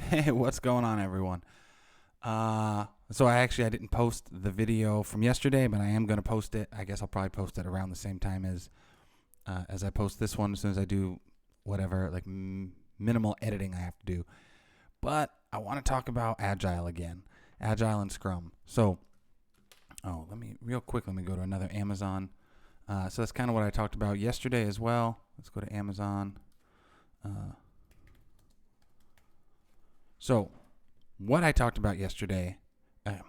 Hey, what's going on, everyone? So I didn't post the video from yesterday, but I am going to post it. I guess I'll probably post it around the same time as I post this one, as soon as I do whatever minimal editing I have to do. But I want to talk about Agile again, Agile and Scrum. So, let me go to another Amazon. So that's kind of what I talked about yesterday as well. Let's go to Amazon. So what I talked about yesterday, I'm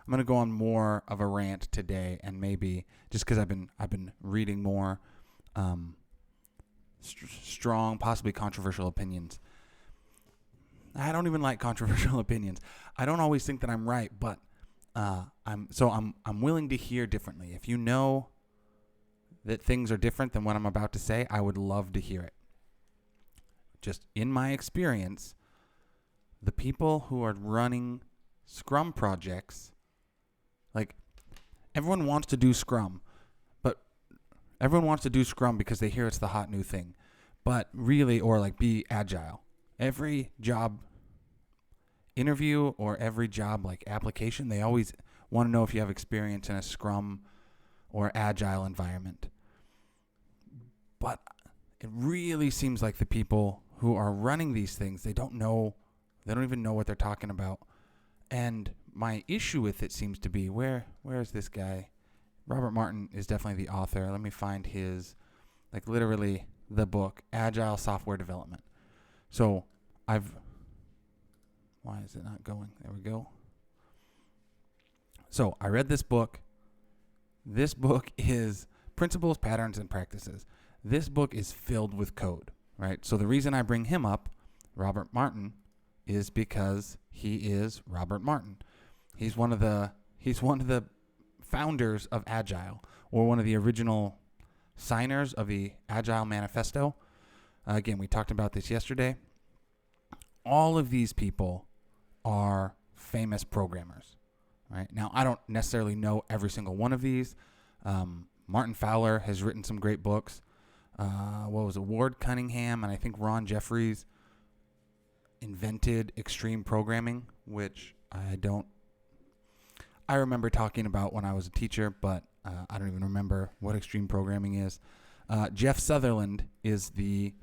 going to go on more of a rant today, and maybe just because I've been reading more strong, possibly controversial opinions. I don't even like controversial opinions. I don't always think that I'm right, but I'm willing to hear differently. If you know that things are different than what I'm about to say, I would love to hear it. Just in my experience, the people who are running Scrum projects, like, everyone wants to do Scrum, but everyone wants to do Scrum because they hear it's the hot new thing. But really, or like be Agile. Every job interview or every job like application, they always want to know if you have experience in a Scrum or Agile environment. But it really seems like the people who are running these things, they don't even know what they're talking about. And my issue with it seems to be, where is this guy? Robert Martin is definitely the author. Let me find his, literally the book, Agile Software Development. So why is it not going? There we go. So I read this book. This book is Principles, Patterns, and Practices. This book is filled with code, right? So the reason I bring him up, Robert Martin, is because he is Robert Martin. He's one of the founders of Agile, or one of the original signers of the Agile Manifesto. Again, we talked about this yesterday. All of these people are famous programmers, right? Now, I don't necessarily know every single one of these. Martin Fowler has written some great books. Ward Cunningham and I think Ron Jeffries invented extreme programming, which I remember talking about when I was a teacher, but I don't even remember what extreme programming is. Jeff Sutherland is the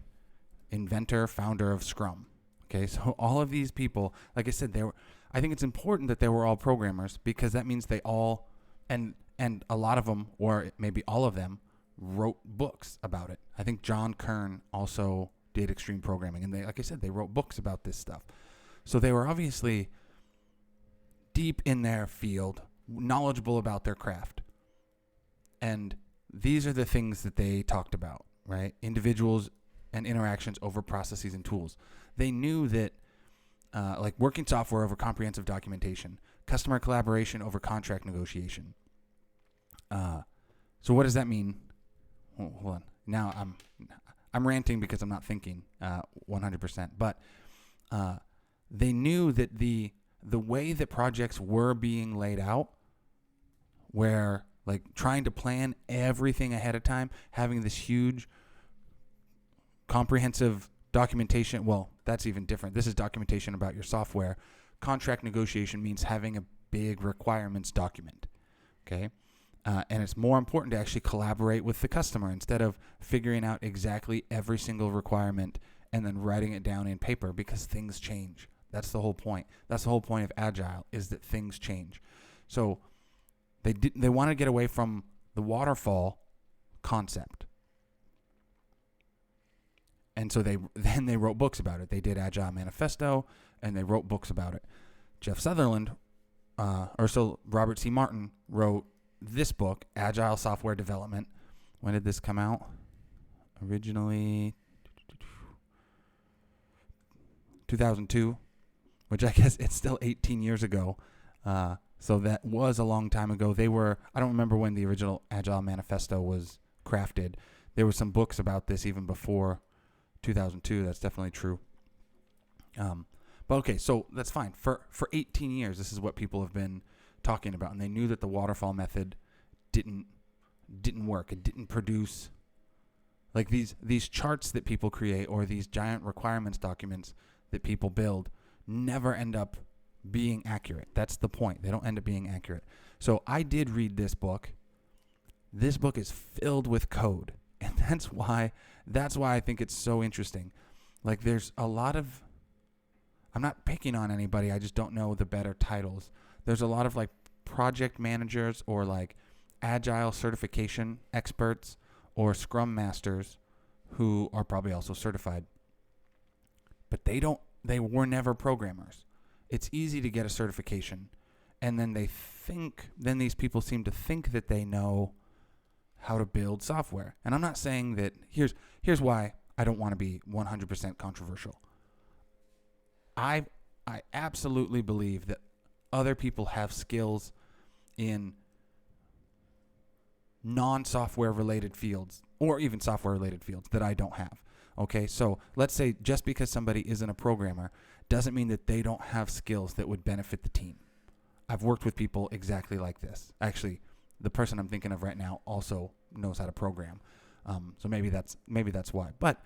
inventor, founder of Scrum. Okay, so all of these people, like I said, I think it's important that they were all programmers, because that means they all, and a lot of them, or maybe all of them, wrote books about it. I think John Kern also did extreme programming, and they, like I said, they wrote books about this stuff. So they were obviously deep in their field, knowledgeable about their craft. And these are the things that they talked about, right? Individuals and interactions over processes and tools. They knew that working software over comprehensive documentation, customer collaboration over contract negotiation. So what does that mean? Hold on. Now I'm ranting because I'm not thinking 100%. But they knew that the way that projects were being laid out, where trying to plan everything ahead of time, having this huge comprehensive documentation. Well, that's even different. This is documentation about your software. Contract negotiation means having a big requirements document. Okay. And it's more important to actually collaborate with the customer instead of figuring out exactly every single requirement and then writing it down in paper, because things change. That's the whole point. That's the whole point of Agile, is that things change. So they want to get away from the waterfall concept. And so they wrote books about it. They did Agile Manifesto, and they wrote books about it. Jeff Sutherland, Robert C. Martin wrote this book, Agile Software Development. When did this come out? Originally 2002, which I guess it's still 18 years ago. So that was a long time ago. I don't remember when the original Agile Manifesto was crafted. There were some books about this even before 2002. That's definitely true. But okay, so that's fine. For 18 years, this is what people have been talking about, and they knew that the waterfall method didn't work. It didn't produce these charts that people create, or these giant requirements documents that people build, never end up being accurate. That's the point. They don't end up being accurate. So I did read this book. This book is filled with code, and that's why I think it's so interesting. Like, there's a lot of, I'm not picking on anybody, I just don't know the better titles. There's a lot of like project managers or like Agile certification experts or Scrum masters who are probably also certified, but they were never programmers. It's easy to get a certification, and then these people seem to think that they know how to build software. And I'm not saying that, here's why I don't want to be 100% controversial. I absolutely believe that other people have skills in non-software related fields or even software related fields that I don't have. Okay, so let's say just because somebody isn't a programmer doesn't mean that they don't have skills that would benefit the team. I've worked with people exactly like this. Actually, the person I'm thinking of right now also knows how to program. So maybe that's why. But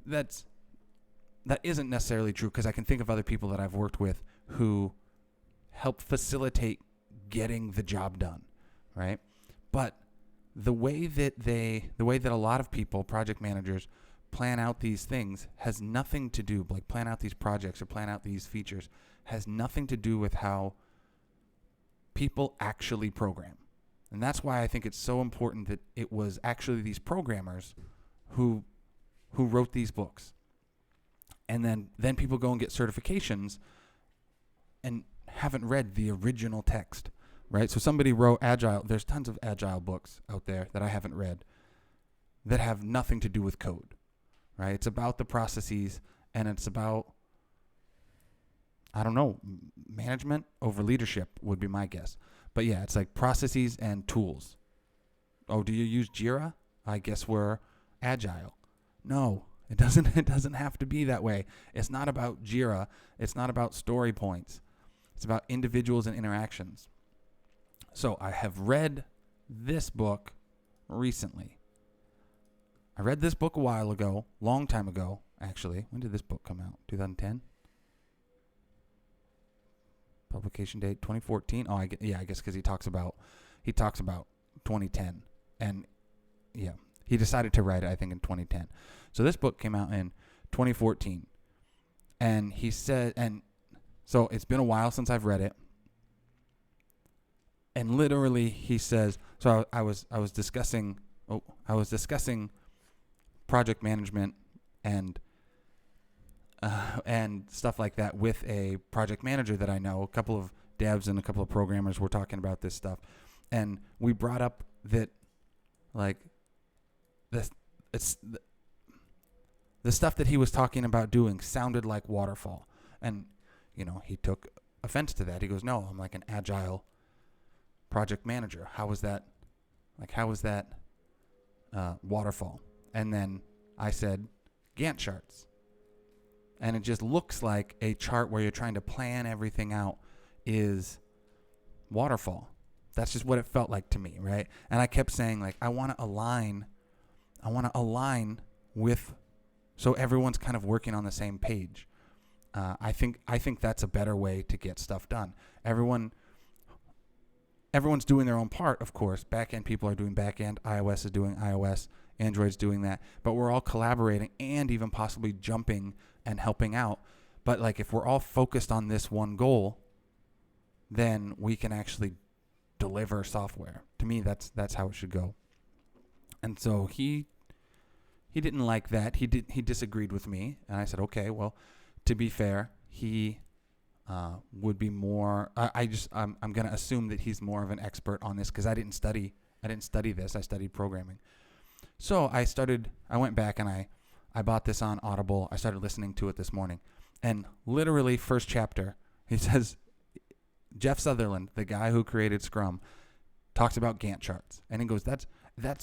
that isn't necessarily true, because I can think of other people that I've worked with who help facilitate getting the job done, right? But the way that a lot of people, project managers, plan out these things has nothing to do, like plan out these projects or plan out these features, has nothing to do with how people actually program. And that's why I think it's so important that it was actually these programmers who wrote these books. And then people go and get certifications and haven't read the original text, right? So somebody wrote Agile. There's tons of Agile books out there that I haven't read that have nothing to do with code, right? It's about the processes, and it's about, I don't know, management over leadership would be my guess. But yeah, it's like processes and tools. Oh, do you use Jira? I guess we're Agile. No, it doesn't have to be that way. It's not about Jira. It's not about story points. It's about individuals and interactions. So I have read this book recently. I read this book a while ago, long time ago, actually. When did this book come out? 2010? Publication date 2014. Oh, I guess because he talks about 2010, and yeah, he decided to write it, I think, in 2010. So this book came out in 2014, and he said, and so it's been a while since I've read it, and literally he says, so I was discussing project management and stuff like that with a project manager that I know. A couple of devs and a couple of programmers were talking about this stuff, and we brought up that, like, the stuff that he was talking about doing sounded like waterfall, and he took offense to that. He goes, "No, I'm like an agile project manager. How is that waterfall?" And then I said, "Gantt charts." And it just looks like a chart where you're trying to plan everything out is waterfall. That's just what it felt like to me, right? And I kept saying, like, I want to align with, so everyone's kind of working on the same page. I think that's a better way to get stuff done. Everyone's doing their own part, of course. Back-end people are doing back-end. iOS is doing iOS. Android's doing that. But we're all collaborating and even possibly jumping and helping out. But like, if we're all focused on this one goal, then we can actually deliver software. To me, that's how it should go. And so he didn't like that. He disagreed with me, and I said, okay, well, to be fair, he would be more. I'm gonna assume that he's more of an expert on this, because I didn't study this. I studied programming. So I went back and I bought this on Audible. I started listening to it this morning, and literally first chapter, he says, Jeff Sutherland, the guy who created Scrum, talks about Gantt charts, and he goes, that's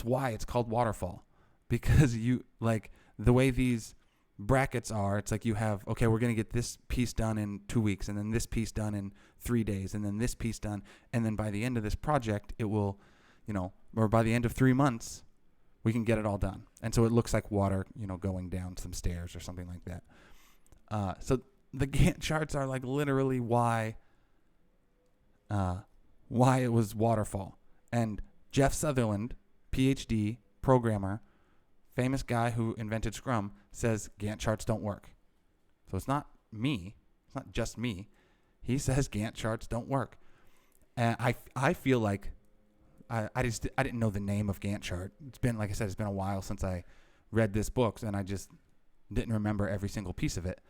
why it's called waterfall, because you, like, the way these brackets are, it's like you have, okay, we're going to get this piece done in 2 weeks, and then this piece done in 3 days, and then this piece done, and then by the end of this project, it will, or by the end of 3 months, we can get it all done. And so it looks like water, going down some stairs or something like that. So the Gantt charts are like literally why it was waterfall. And Jeff Sutherland, PhD, programmer, famous guy who invented Scrum, says Gantt charts don't work. So it's not me. It's not just me. He says Gantt charts don't work. And I feel like I didn't know the name of Gantt chart. It's been, like I said, it's been a while since I read this book, and I just didn't remember every single piece of it.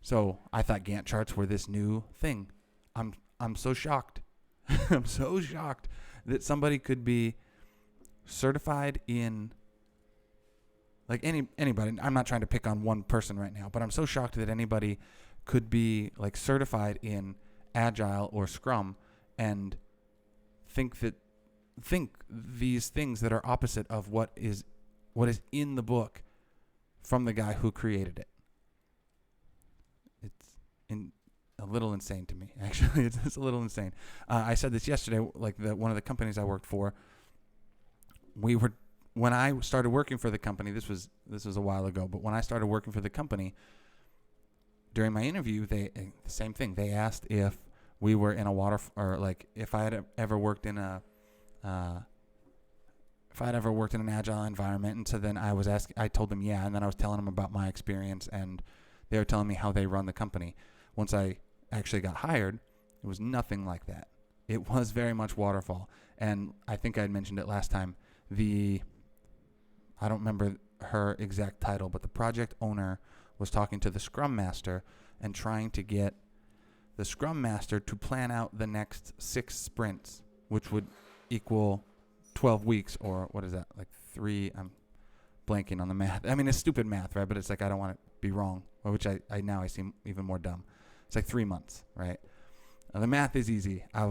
So I thought Gantt charts were this new thing. I'm so shocked. I'm so shocked that somebody could be certified in, like, anybody. I'm not trying to pick on one person right now, but I'm so shocked that anybody could be like certified in Agile or Scrum and think these things that are opposite of what is in the book from the guy who created it. It's a little insane to me, actually. It's a little insane. I said this yesterday, like one of the companies I worked for, when I started working for the company, this was a while ago, but when I started working for the company, during my interview, the same thing. They asked if we were in a if I had ever worked in an Agile environment. And so then I told them yeah, and then I was telling them about my experience, and they were telling me how they run the company. Once I actually got hired, it was nothing like that. It was very much waterfall. And I think I had mentioned it last time. I don't remember her exact title, but the project owner was talking to the Scrum Master and trying to get the Scrum Master to plan out the next 6 sprints, which would equal 12 weeks, or what is that, like 3, I'm blanking on the math. I mean, it's stupid math, right? But it's like, I don't want to be wrong, which I now I seem even more dumb. It's like 3 months, right? The math is easy. I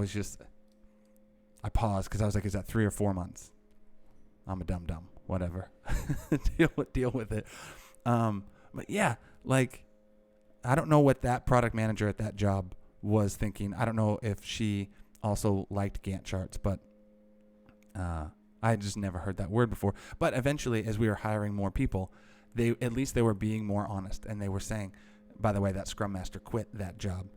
paused because I was like, is that 3 or 4 months? I'm a dumb. Whatever. Deal with it. But yeah, like, I don't know what that product manager at that job was thinking. I don't know if she also liked Gantt charts, but I just never heard that word before. But eventually, as we were hiring more people, they were being more honest, and they were saying, by the way, that Scrum Master quit that job.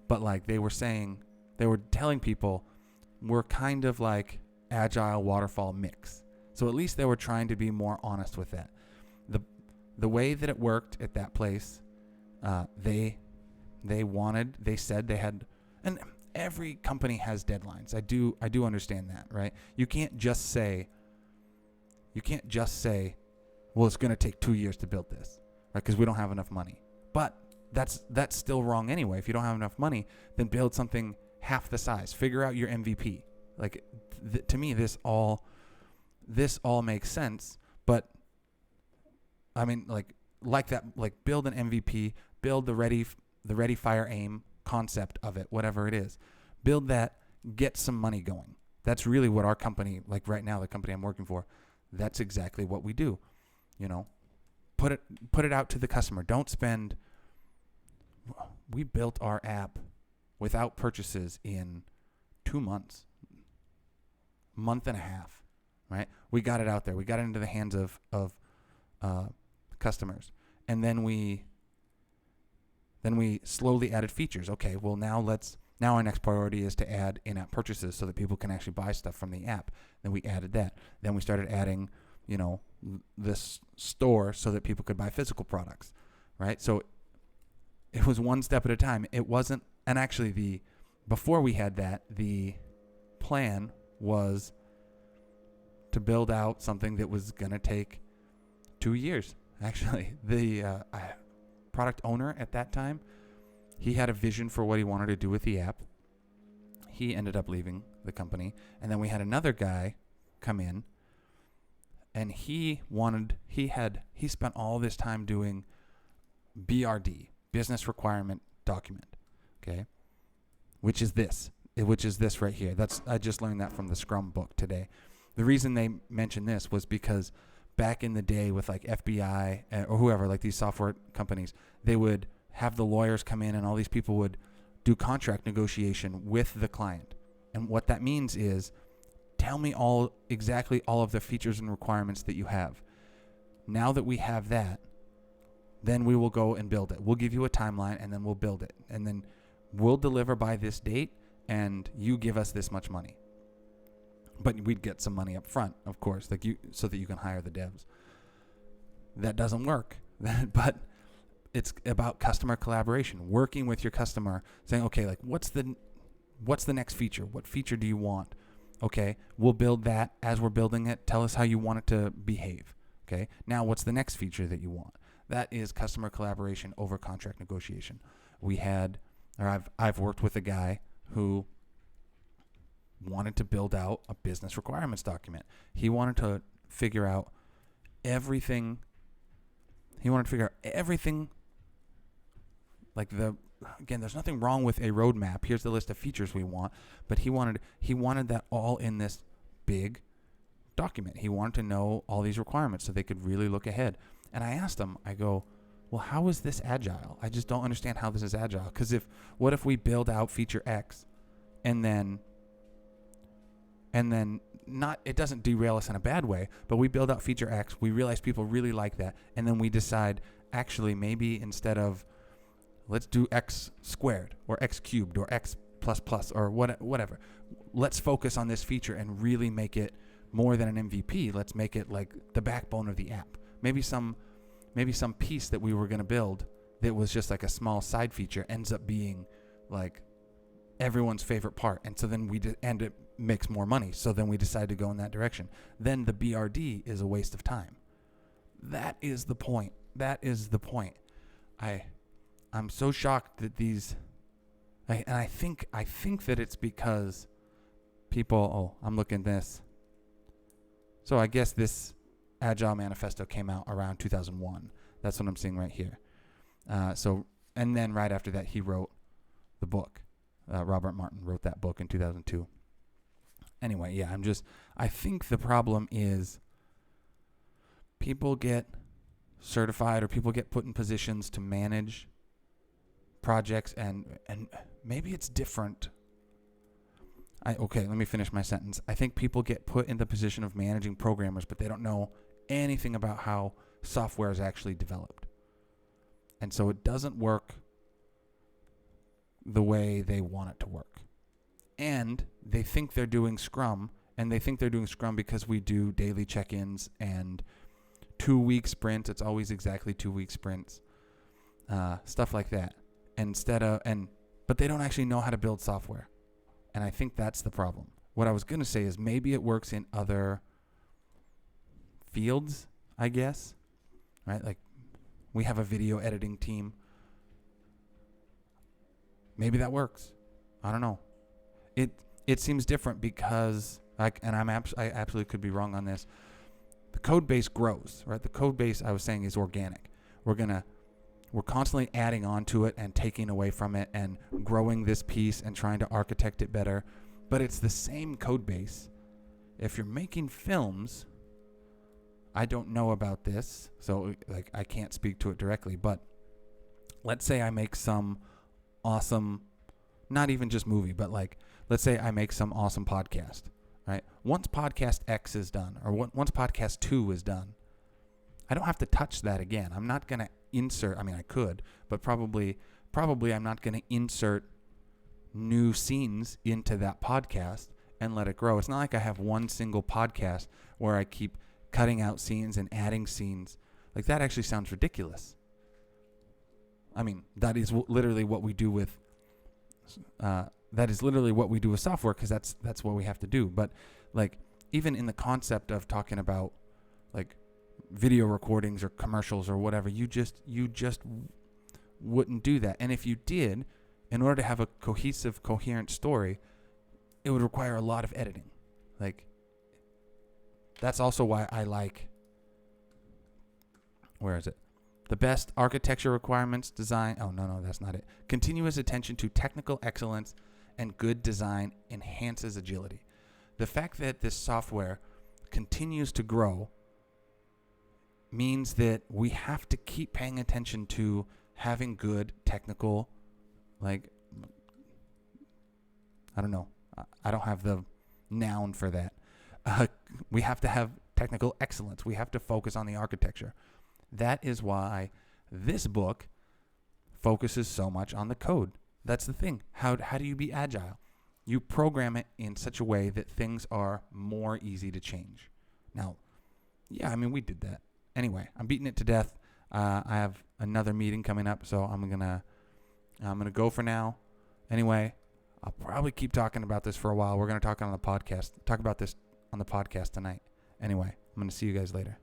But like they were telling people, we're kind of like Agile waterfall mix. So at least they were trying to be more honest with that. The way that it worked at that place, they said they had, and every company has deadlines. I do understand that, right? You can't just say, well, it's going to take 2 years to build this, right? Because we don't have enough money. But that's still wrong anyway. If you don't have enough money, then build something half the size. Figure out your MVP. Like to me, this all makes sense. But I mean, like that, like build an MVP, build the ready, fire, aim concept of it, whatever it is. Build that, get some money going. That's really what our company, like right now, the company I'm working for, that's exactly what we do. You know, put it out to the customer. Don't spend. We built our app without purchases in 2 months, month and a half, right? We got it out there. We got it into the hands of customers, and then we slowly added features. Okay, well now our next priority is to add in-app purchases so that people can actually buy stuff from the app. Then we added that. Then we started adding, this store so that people could buy physical products, right? So it was one step at a time. It wasn't, and actually before we had that, the plan was to build out something that was going to take 2 years. Actually, the product owner at that time, he had a vision for what he wanted to do with the app. He ended up leaving the company, and then we had another guy come in, and he spent all this time doing BRD, business requirement document, okay, which is this right here. I just learned that from the Scrum book today. The reason they mentioned this was because back in the day with like FBI or whoever, like these software companies, they would have the lawyers come in and all these people would do contract negotiation with the client. And what that means is, tell me exactly all of the features and requirements that you have. Now that we have that, then we will go and build it. We'll give you a timeline, and then we'll build it. And then we'll deliver by this date, and you give us this much money. But we'd get some money up front, of course, so that you can hire the devs. That doesn't work. But it's about customer collaboration, working with your customer, saying, okay, like what's the next feature? What feature do you want? Okay, we'll build that. As we're building it, tell us how you want it to behave. Okay, now what's the next feature that you want? That is customer collaboration over contract negotiation. I've worked with a guy who wanted to build out a business requirements document. He wanted to figure out everything. Like there's nothing wrong with a roadmap. Here's the list of features we want, but he wanted that all in this big document. He wanted to know all these requirements so they could really look ahead. And I asked him, I go, well, how is this agile? I just don't understand how this is agile. Because what if we build out feature X and then not, it doesn't derail us in a bad way, but we build out feature X, we realize people really like that, and then we decide, actually, maybe instead of, let's do X squared or X cubed or X plus plus or whatever. Let's focus on this feature and really make it more than an MVP. Let's make it like the backbone of the app. Maybe some piece that we were going to build that was just like a small side feature ends up being like everyone's favorite part. And so then and it makes more money. So then we decide to go in that direction. Then the BRD is a waste of time. That is the point. I'm so shocked that I think that it's because people, I'm looking at this. So I guess this Agile Manifesto came out around 2001. That's what I'm seeing right here. And then right after that, he wrote the book. Robert Martin wrote that book in 2002. Anyway, yeah, I think the problem is people get certified or people get put in positions to manage projects and maybe it's different. Let me finish my sentence. I think people get put in the position of managing programmers, but they don't know anything about how software is actually developed. And so it doesn't work the way they want it to work. And they think they're doing Scrum, because we do daily check-ins and 2-week sprints. It's always exactly 2-week sprints, stuff like that. But they don't actually know how to build software. And I think that's the problem. What I was going to say is maybe it works in other fields, I guess, right? Like we have a video editing team. Maybe that works. I don't know. It seems different because, I absolutely could be wrong on this. The code base grows, right? The code base, I was saying, is organic. We're constantly adding on to it and taking away from it and growing this piece and trying to architect it better. But it's the same code base. If you're making films, I don't know about this, so like I can't speak to it directly, but let's say I make some awesome, not even just movie, but like let's say I make some awesome podcast, right? Once podcast X is done, or once podcast 2 is done, I don't have to touch that again. I'm not going to insert, I could, but probably I'm not going to insert new scenes into that podcast and let it grow. It's not like I have one single podcast where I keep cutting out scenes and adding scenes. Like that actually sounds ridiculous. That is literally what we do with software, because that's what we have to do. But like even in the concept of talking about like video recordings or commercials or whatever, you just wouldn't do that. And if you did, in order to have a coherent story, it would require a lot of editing. Like that's also why I like, where is it? The best architecture requirements design. Oh, no, that's not it. Continuous attention to technical excellence and good design enhances agility. The fact that this software continues to grow means that we have to keep paying attention to having good technical, like, I don't know. I don't have the noun for that. We have to have technical excellence. We have to focus on the architecture. That is why This book focuses so much on the code. That's the thing. How do you be agile? You program it in such a way that things are more easy to change. Now, yeah, I mean, we did that. Anyway, I'm beating it to death. I have another meeting coming up, so I'm gonna go for now. Anyway, I'll probably keep talking about this for a while. We're gonna talk about this on the podcast tonight. Anyway, I'm gonna see you guys later.